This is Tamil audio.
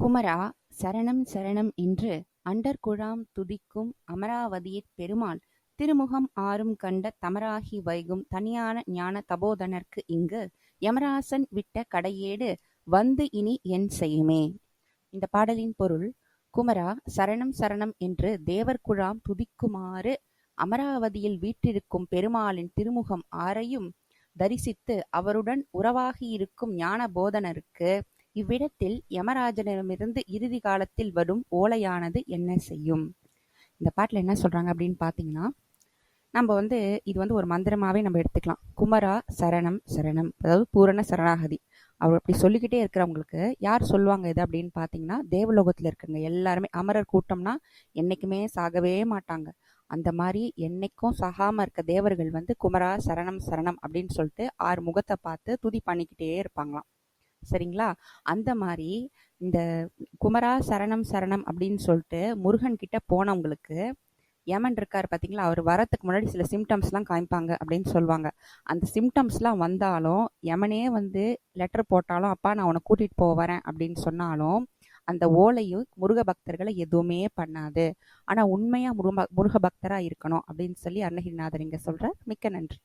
குமரா சரணம் சரணம் என்று அண்டர்குழாம் துதிக்கும் அமராவதியிற் பெருமாள் திருமுகம் ஆறும் கண்ட தமராகி வைகும் தனியான ஞான தபோதனர்க்கு இங்கு யமராசன் விட்ட கடையேடு வந்து இனி என் செய்யுமே. இந்த பாடலின் பொருள்: குமரா சரணம் சரணம் என்று தேவர்குழாம் துதிக்குமாறு அமராவதியில் வீற்றிருக்கும் பெருமாளின் திருமுகம் ஆறையும் தரிசித்து அவருடன் உறவாகியிருக்கும் ஞான போதனருக்கு இவ்விடத்தில் யமராஜனிடமிருந்து இறுதி காலத்தில் வரும் ஓலையானது என்ன செய்யும்? இந்த பாட்டில் என்ன சொல்றாங்க அப்படின்னு பார்த்தீங்கன்னா, நம்ம இது ஒரு மந்திரமாவே நம்ம எடுத்துக்கலாம். குமரா சரணம் சரணம், அதாவது பூரண சரணாகதி. அவர் அப்படி சொல்லிக்கிட்டே இருக்கிறவங்களுக்கு யார் சொல்லுவாங்க இது அப்படின்னு பார்த்தீங்கன்னா, தேவலோகத்தில் இருக்கிறவங்க எல்லாருமே. அமரர் கூட்டம்னா என்னைக்குமே சாகவே மாட்டாங்க. அந்த மாதிரி என்னைக்கும் சாகாம இருக்க தேவர்கள் குமரா சரணம் சரணம் அப்படின்னு சொல்லிட்டு 6 முகத்தை பார்த்து துதி பண்ணிக்கிட்டே இருப்பாங்களாம். சரிங்களா? அந்த மாதிரி இந்த குமரா சரணம் சரணம் அப்படின்னு சொல்லிட்டு முருகன் கிட்ட போனவங்களுக்கு யமன் இருக்காரு பார்த்தீங்களா, அவர் வரத்துக்கு முன்னாடி சில சிம்டம்ஸ்லாம் காமிப்பாங்க அப்படின்னு சொல்லுவாங்க. அந்த சிம்டம்ஸ்லாம் வந்தாலும் யமனே லெட்டர் போட்டாலும், அப்பா நான் உன்னை கூட்டிகிட்டு போக வரேன் அப்படின்னு சொன்னாலும் அந்த ஓலையும் முருக பக்தர்களை எதுவுமே பண்ணாது. ஆனால் உண்மையாக முருக பக்தராக இருக்கணும் அப்படின்னு சொல்லி அருணகிரிநாதர் இங்கே சொல்கிறார். மிக்க நன்றி.